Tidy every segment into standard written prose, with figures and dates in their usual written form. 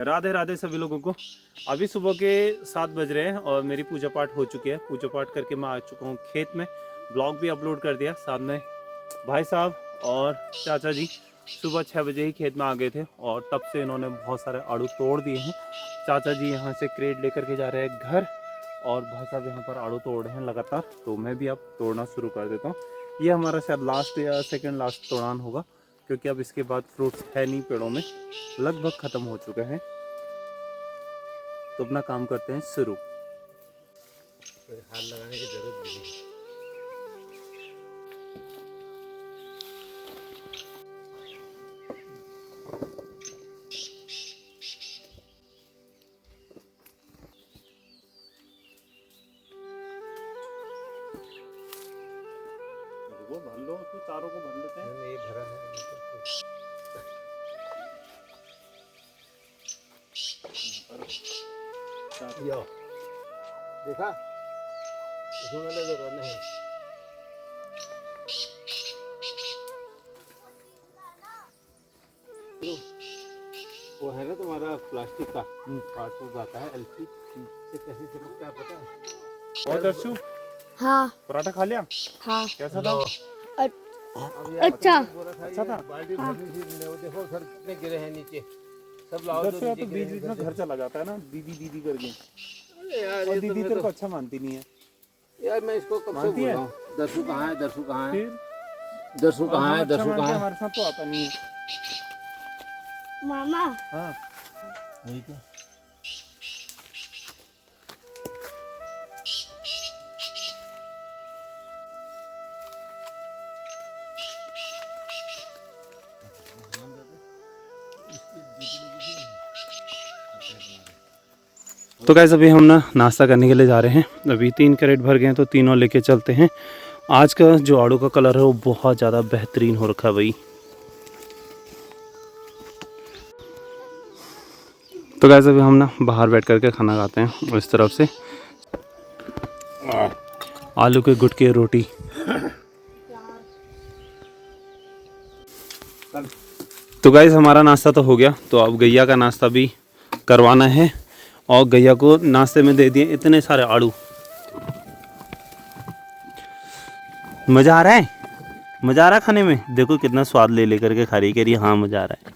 राधे राधे सभी लोगों को। अभी सुबह के 7 बज रहे हैं और मेरी पूजा पाठ हो चुकी है। पूजा पाठ करके मैं आ चुका हूँ खेत में। ब्लॉग भी अपलोड कर दिया। सामने भाई साहब और चाचा जी सुबह 6 बजे ही खेत में आ गए थे और तब से इन्होंने बहुत सारे आड़ू तोड़ दिए हैं। चाचा जी यहाँ से क्रेट लेकर के जा रहे हैं घर और भाई साहब यहाँ पर आड़ू तोड़ रहे हैं लगातार। तो मैं भी अब तोड़ना शुरू कर देता हूँ। ये हमारा शायद लास्ट या सेकेंड लास्ट तोड़ान होगा, क्योंकि अब इसके बाद फ्रूट्स है नहीं पेड़ों में, लगभग ख़त्म हो चुके हैं। तो अपना काम करते हैं शुरू। हाथ लगाने की जरूरत भी नहीं। वो भर लो, तो चारों को भर लेते हैं। ये भरा है। यो देखा इसमें लगे रहने हैं। वो है ना तुम्हारा प्लास्टिक का पार्ट आता है एलसी से कैसे चिपकता है पता है? और दर्शु हाँ पराठा खा लिया? हाँ कैसा था? अच्छा अच्छा था। बाल्टी भरनी थी, वो देखो सर कितने गिरे हैं नीचे सब लाओ। दर्शु तो बीच बीच में घर चला जाता है ना, दीदी दीदी करके। यार और ये दीदी तेरे को अच्छा मानती नहीं है यार, मैं इसको कब से मानती बोल है? रहा हूँ। दर्शु कहाँ है? दर्शु कहाँ है? फिर दर्शु कहाँ है? अच्छा दर्शु मानती है, कहाँ है? हमारे साथ तो आता नहीं है। मामा हाँ नहीं तो तो गाइस अभी हम ना नाश्ता करने के लिए जा रहे हैं। अभी 3 कैरेट भर गए हैं तो तीनों लेके चलते हैं। आज का जो आड़ू का कलर है वो बहुत ज़्यादा बेहतरीन हो रखा है भाई। तो गाइस अभी हम ना बाहर बैठ करके खाना खाते हैं इस तरफ से। आलू के गुटके रोटी। तो गाइस हमारा नाश्ता तो हो गया, तो अब गैया का नाश्ता भी करवाना है और गैया को नाश्ते में दे दिए इतने सारे आड़ू। मज़ा आ रहा है? मज़ा आ रहा है खाने में? देखो कितना स्वाद ले लेकर के खा रही, कह रही हाँ मज़ा आ रहा है।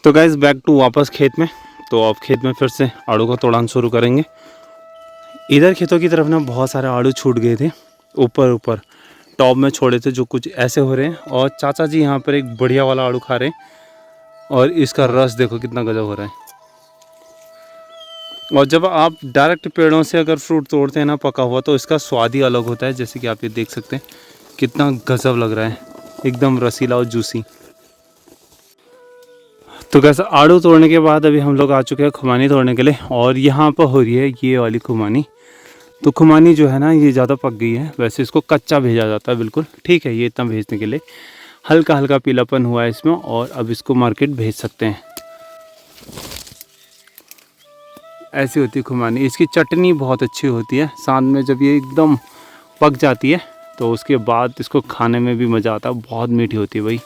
तो गाइस बैक टू वापस खेत में। तो अब खेत में फिर से आड़ू का तोड़ान शुरू करेंगे। इधर खेतों की तरफ ना बहुत सारे आड़ू छूट गए थे, ऊपर ऊपर टॉप में छोड़े थे जो कुछ ऐसे हो रहे हैं। और चाचा जी यहाँ पर एक बढ़िया वाला आड़ू खा रहे हैं और इसका रस देखो कितना गजब हो रहा है। और जब आप डायरेक्ट पेड़ों से अगर फ्रूट तोड़ते हैं ना पका हुआ, तो इसका स्वाद ही अलग होता है। जैसे कि आप ये देख सकते हैं कितना गजब लग रहा है, एकदम रसीला और जूसी। तो कैसा आड़ू तोड़ने के बाद अभी हम लोग आ चुके हैं खुमानी तोड़ने के लिए और यहाँ पर हो रही है ये वाली खुमानी। तो खुमानी जो है ना ये ज़्यादा पक गई है। वैसे इसको कच्चा भेजा जाता है, बिल्कुल ठीक है ये इतना भेजने के लिए। हल्का हल्का पीलापन हुआ है इसमें और अब इसको मार्केट भेज सकते हैं। ऐसी होती है खुमानी। इसकी चटनी बहुत अच्छी होती है साथ में। जब ये एकदम पक जाती है तो उसके बाद इसको खाने में भी मज़ा आता है। बहुत मीठी होती है भाई।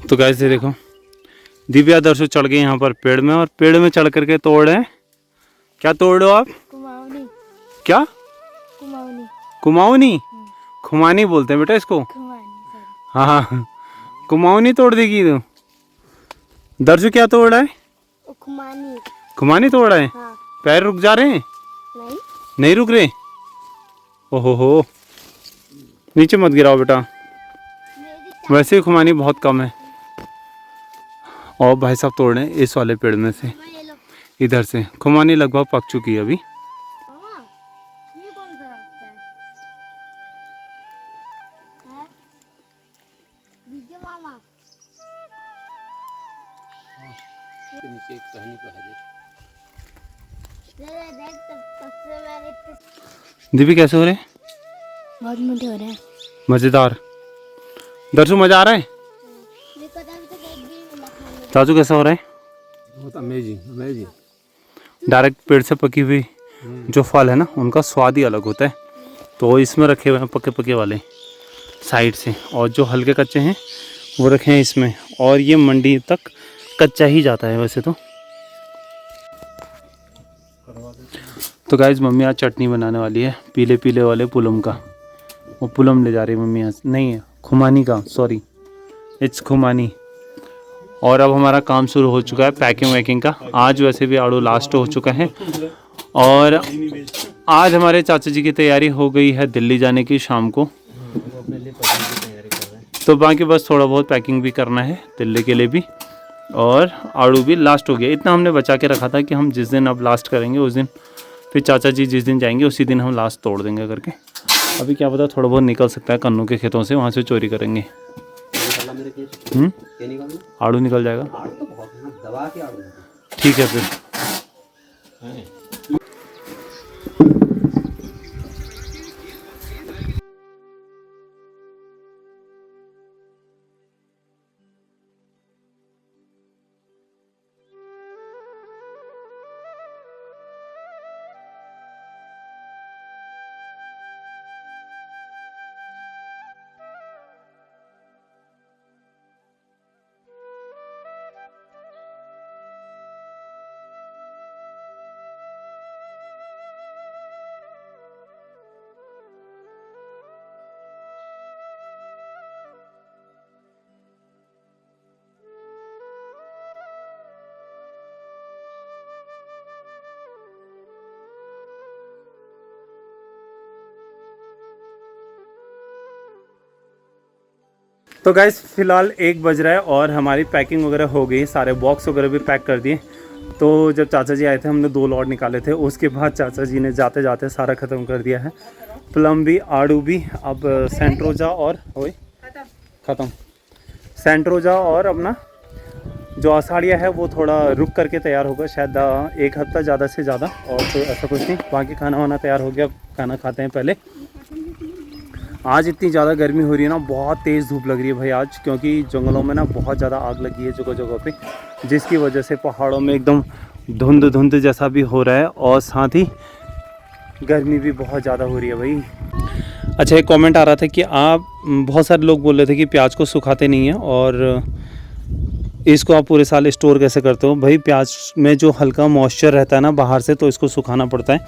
तो कैसे देखो दिव्या दर्शु चढ़ गए यहाँ पर पेड़ में और पेड़ में चढ़ करके तोड़ रहे हैं। क्या तोड़ रहे हो आप? कुमाऊनी। क्या? कुमाऊनी। कुमाऊनी? खुमानी बोलते हैं बेटा इसको। कुमाऊनी। हाँ कुमाऊनी तोड़ देगी तू। दर्शु क्या तोड़ रहा है? कुमानी। खुमानी तोड़ रहा है। हाँ। पैर रुक जा रहे हैं? नहीं नहीं रुक रहे। ओहो हो, नीचे मत गिराओ बेटा। वैसे ही खुमानी बहुत कम है। और भाई साहब तोड़ रहे हैं इस वाले पेड़ में से, इधर से। खुमानी लगभग पक चुकी है अभी। मामा ये कौन सा रास्ता है? विजय मामा नीचे एक टहनी पे है। देख तब से मैंने दीदी कैसे हो रहे हैं? बहुत मोटे हो रहे हैं। मज़ेदार। दर्शु मज़ा आ रहा है? मेरे को तो अभी तक एक भी नहीं मिला खाने चाचू कैसा हो रहा है? बहुत अमेजिंग अमेजिंग। डायरेक्ट पेड़ से पकी हुई जो फल है ना उनका स्वाद ही अलग होता है। तो इसमें रखे हुए हैं पके पके वाले साइड से, और जो हल्के कच्चे हैं वो रखे हैं इसमें। और ये मंडी तक कच्चा ही जाता है वैसे तो गाइज मम्मी आज चटनी बनाने वाली है पीले पीले वाले पुलम का। वो पुलम ले जा रही है मम्मी आज, नहीं है खुमानी का, सॉरी इट्स खुमानी। और अब हमारा काम शुरू हो चुका है पैकिंग वैकिंग का। आज वैसे भी आड़ू लास्ट हो चुका है और आज हमारे चाचा जी की तैयारी हो गई है दिल्ली जाने की शाम को। तो बाकी बस थोड़ा बहुत पैकिंग भी करना है दिल्ली के लिए भी, और आड़ू भी लास्ट हो गया। इतना हमने बचा के रखा था कि हम जिस दिन अब लास्ट करेंगे उस दिन, फिर चाचा जी जिस दिन जाएंगे उसी दिन हम लास्ट तोड़ देंगे करके। अभी क्या पता थोड़ा बहुत निकल सकता है कन्नू के खेतों से, वहाँ से चोरी करेंगे। आड़ू निकल जाएगा, ठीक है फिर। तो गाइस फ़िलहाल 1 बज रहा है और हमारी पैकिंग वगैरह हो गई, सारे बॉक्स वगैरह भी पैक कर दिए। तो जब चाचा जी आए थे हमने 2 लॉट निकाले थे, उसके बाद चाचा जी ने जाते जाते सारा ख़त्म कर दिया है। प्लम भी, आड़ू भी। अब सेंट्रोजा और ख़त्म, सेंट्रोजा और अपना जो आषाढ़िया है वो थोड़ा रुक करके तैयार होगा, शायद 1 हफ्ता ज़्यादा से ज़्यादा। और तो ऐसा कुछ नहीं, बाकी खाना वाना तैयार हो गया, खाना खाते हैं पहले। आज इतनी ज़्यादा गर्मी हो रही है ना, बहुत तेज़ धूप लग रही है भाई आज, क्योंकि जंगलों में ना बहुत ज़्यादा आग लगी है जगह जगह पे, जिसकी वजह से पहाड़ों में एकदम धुंध धुंध जैसा भी हो रहा है और साथ ही गर्मी भी बहुत ज़्यादा हो रही है भाई। अच्छा, एक कमेंट आ रहा था कि आप, बहुत सारे लोग बोल रहे थे कि प्याज को सुखाते नहीं हैं और इसको आप पूरे साल स्टोर कैसे करते हो। भाई प्याज में जो हल्का मॉइस्चर रहता है ना बाहर से, तो इसको सुखाना पड़ता है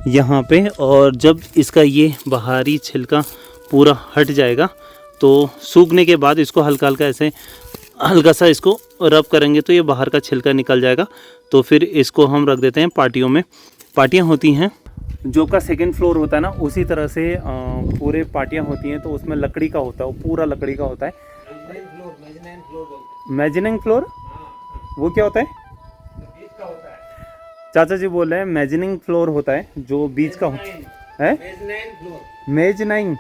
यहाँ पे, और जब इसका ये बाहरी छिलका पूरा हट जाएगा तो सूखने के बाद इसको हल्का हल्का ऐसे हल्का सा इसको रब करेंगे तो ये बाहर का छिलका निकल जाएगा। तो फिर इसको हम रख देते हैं पार्टियों में। पार्टियाँ होती हैं जो का 2nd फ्लोर होता है ना, उसी तरह से पूरे पार्टियाँ होती हैं, तो उसमें लकड़ी का होता है, वो पूरा लकड़ी का होता है। मेजनिंग फ्लोर वो क्या होता है? चाचा जी बोल रहे हैं मेजनिंग फ्लोर होता है जो बीच का होता है। मेजनाइन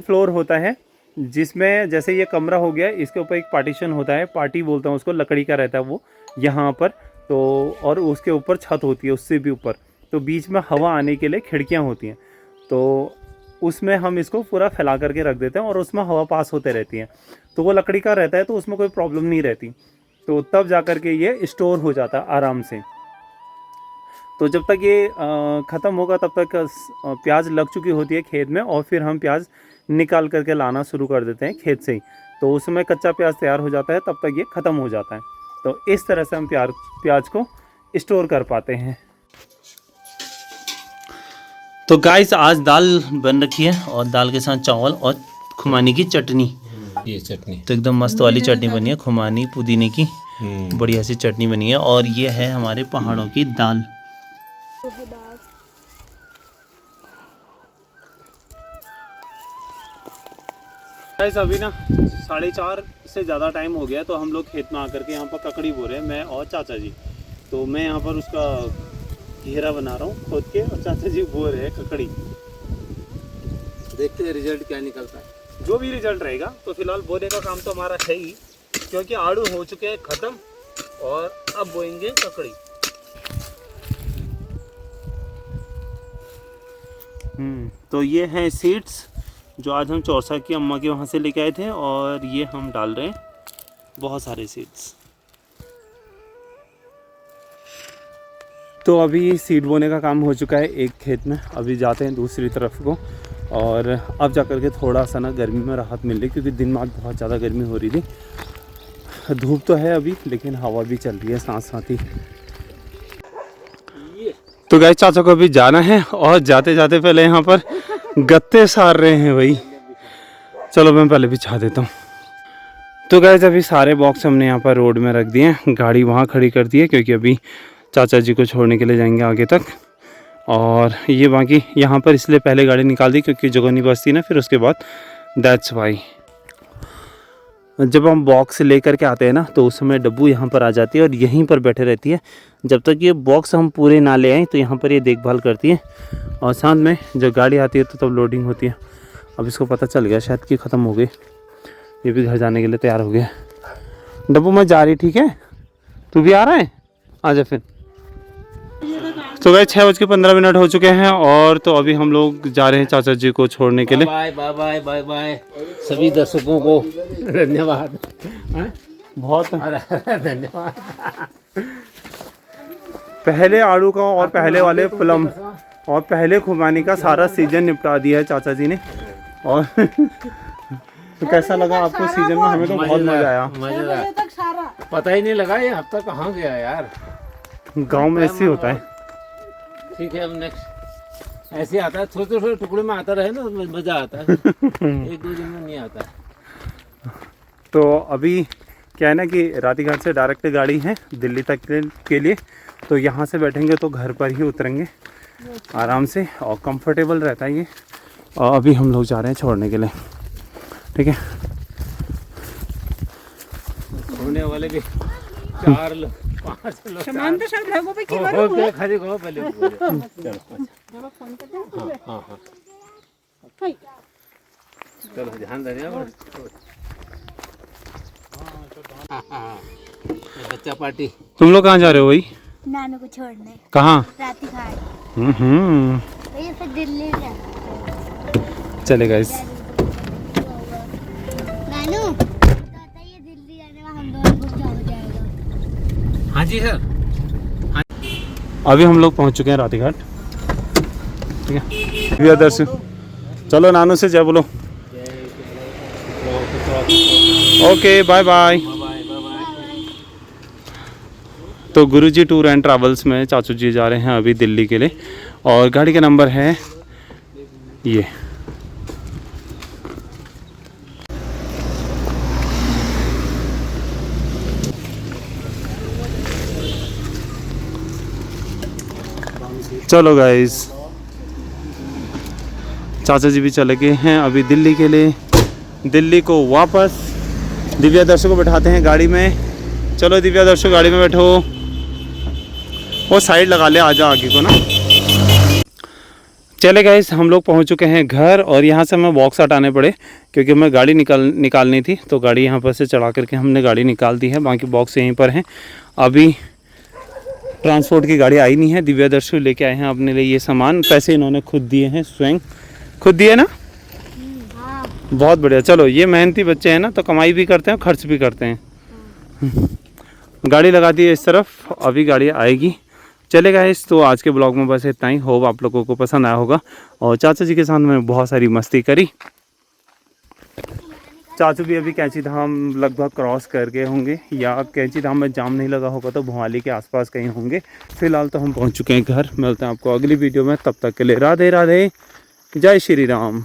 फ्लोर होता है, जिसमें जैसे ये कमरा हो गया, इसके ऊपर एक पार्टीशन होता है, पार्टी बोलते हैं उसको, लकड़ी का रहता है वो यहाँ पर। तो और उसके ऊपर छत होती है, उससे भी ऊपर, तो बीच में हवा आने के लिए खिड़कियाँ होती हैं। तो उसमें हम इसको पूरा फैला करके रख देते हैं और उसमें हवा पास होते रहती है। तो वो लकड़ी का रहता है तो उसमें कोई प्रॉब्लम नहीं रहती, तो तब जा कर के ये स्टोर हो जाता है आराम से। तो जब तक ये ख़त्म होगा तब तक प्याज लग चुकी होती है खेत में, और फिर हम प्याज निकाल करके लाना शुरू कर देते हैं खेत से ही। तो उसमें कच्चा प्याज तैयार हो जाता है, तब तक ये ख़त्म हो जाता है। तो इस तरह से हम प्याज को स्टोर कर पाते हैं। तो गाइस आज दाल बन रखी है और दाल के साथ चावल और खुमानी की चटनी। ये चटनी तो एकदम मस्त वाली चटनी बनी है, खुमानी पुदीने की बढ़िया सी चटनी बनी है। और ये है हमारे पहाड़ों की दाल। गाइस अभी ना 4:30 से ज़्यादा टाइम हो गया, तो हम लोग खेत में आकर के यहाँ पर ककड़ी बो रहे हैं, मैं और चाचा जी। तो मैं यहाँ पर उसका घेरा बना रहा हूँ खोद के, और चाचा जी बो रहे हैं ककड़ी। देखते हैं रिजल्ट क्या निकलता है। जो भी रिजल्ट रहेगा, तो फिलहाल बोने का काम तो हमारा है ही, क्योंकि आड़ू हो चुके हैं ख़त्म, और अब बोएंगे ककड़ी। तो ये हैं सीड्स जो आज हम चौरसा की अम्मा के वहाँ से लेके आए थे, और ये हम डाल रहे हैं बहुत सारे सीड्स। तो अभी सीड बोने का काम हो चुका है एक खेत में, अभी जाते हैं दूसरी तरफ को, और अब जा कर के थोड़ा सा ना गर्मी में राहत मिल रही, क्योंकि दिन में आज बहुत ज़्यादा गर्मी हो रही थी। धूप तो है अभी, लेकिन हवा भी चल रही है साथ साथ ही। तो गाइस चाचा को अभी जाना है, और जाते जाते पहले यहाँ पर गत्ते सार रहे हैं भाई। चलो मैं पहले बिछा देता हूँ। तो गाइस अभी सारे बॉक्स हमने यहाँ पर रोड में रख दिए हैं, गाड़ी वहाँ खड़ी कर दी है, क्योंकि अभी चाचा जी को छोड़ने के लिए जाएंगे आगे तक। और ये बाकी यहाँ पर इसलिए पहले गाड़ी निकाल दी क्योंकि जगह नहीं बचती ना, फिर उसके बाद दैट्स वाई। जब हम बॉक्स लेकर के आते हैं ना, तो उस समय डब्बू यहाँ पर आ जाती है और यहीं पर बैठे रहती है। जब तक ये बॉक्स हम पूरे ना ले आएँ तो यहाँ पर ये देखभाल करती है, और साथ में जब गाड़ी आती है तो तब लोडिंग होती है। अब इसको पता चल गया शायद कि ख़त्म हो गई, ये भी घर जाने के लिए तैयार हो गया। डब्बू मैं जा रही, ठीक है? तू भी आ रहा है? आ जा फिर। तो गए 6:15 हो चुके हैं, और तो अभी हम लोग जा रहे हैं चाचा जी को छोड़ने के लिए। Bye bye bye bye bye सभी दर्शकों को धन्यवाद। बहुत धन्यवाद। पहले आड़ू का और पहले वाले प्लम और पहले खुबानी का सारा सीजन निपटा दिया है चाचा जी ने। और तो कैसा लगा आपको सीजन में? हमें तो बहुत मजा आया। मजेदार, पता ही नहीं लगा ये हफ्ता कहाँ गया यार। गांव में ऐसे ही होता है। ठीक है, अब नेक्स्ट ऐसे आता है, छोटे छोटे टुकड़े में आता रहे ना, मजा आता है। 1-2 दिन में नहीं आता है। तो अभी क्या है ना कि रातीघाट से डायरेक्ट गाड़ी है दिल्ली तक के लिए, तो यहाँ से बैठेंगे तो घर पर ही उतरेंगे आराम से, और कंफर्टेबल रहता है ये। और अभी हम लोग जा रहे हैं छोड़ने के लिए, ठीक है? छोड़ने वाले भी 4 लोग 5 लोग सामान तो सब लोगों पे की मारो हो खाली को पहले चलो। हां हां चलो ध्यान देना। बच्चा पार्टी। तुम लोग कहाँ जा रहे हो भाई? नानू को छोड़ने। कहाँ? रातीघाट। तो ये फिर दिल्ली जाना। चलेगा इस नानू कहता है ये दिल्ली जाने में हम दोनों को क्या हो जाएगा। हाँ जी सर। अभी हम लोग पहुँच चुके हैं रातीघाट, ठीक है? भैया दर्शु, चलो नानू से जय बोलो। Okay bye bye. तो गुरुजी टूर एंड ट्रैवल्स में चाचू जी जा रहे हैं अभी दिल्ली के लिए, और गाड़ी का नंबर है ये। चलो गाइस, चाचा जी भी चले गए हैं अभी दिल्ली के लिए। दिल्ली को वापस दिव्या दर्शक को बैठाते हैं गाड़ी में। चलो दिव्या दर्शक गाड़ी में बैठो, वो साइड लगा ले, आजा आगे को ना। चले गाइस, हम लोग पहुंच चुके हैं घर, और यहाँ से हमें बॉक्स हटाने पड़े क्योंकि हमें गाड़ी निकालनी थी। तो गाड़ी यहाँ पर से चढ़ा करके हमने गाड़ी निकाल दी है, बाकी बॉक्स यहीं पर हैं। अभी ट्रांसपोर्ट की गाड़ी आई नहीं है। दिव्या दर्शु लेके आए हैं अपने लिए ये सामान, पैसे इन्होंने खुद दिए हैं, स्वयं खुद दिए ना। बहुत बढ़िया। चलो, ये मेहनती बच्चे हैं ना, तो कमाई भी करते हैं, खर्च भी करते हैं। गाड़ी लगा दी है इस तरफ, अभी गाड़ी आएगी। चलेगा इस। तो आज के ब्लॉग में बस इतना ही। होप आप लोगों को पसंद आया होगा, और चाचा जी के साथ मैंने बहुत सारी मस्ती करी। चाचू भी अभी कैंची धाम लगभग क्रॉस कर गए होंगे, या कैंची धाम में जाम नहीं लगा होगा तो भोवाली के आसपास कहीं होंगे। फिलहाल तो हम पहुंच चुके हैं घर। मिलते हैं आपको अगली वीडियो में, तब तक के लिए राधे राधे, जय श्री राम।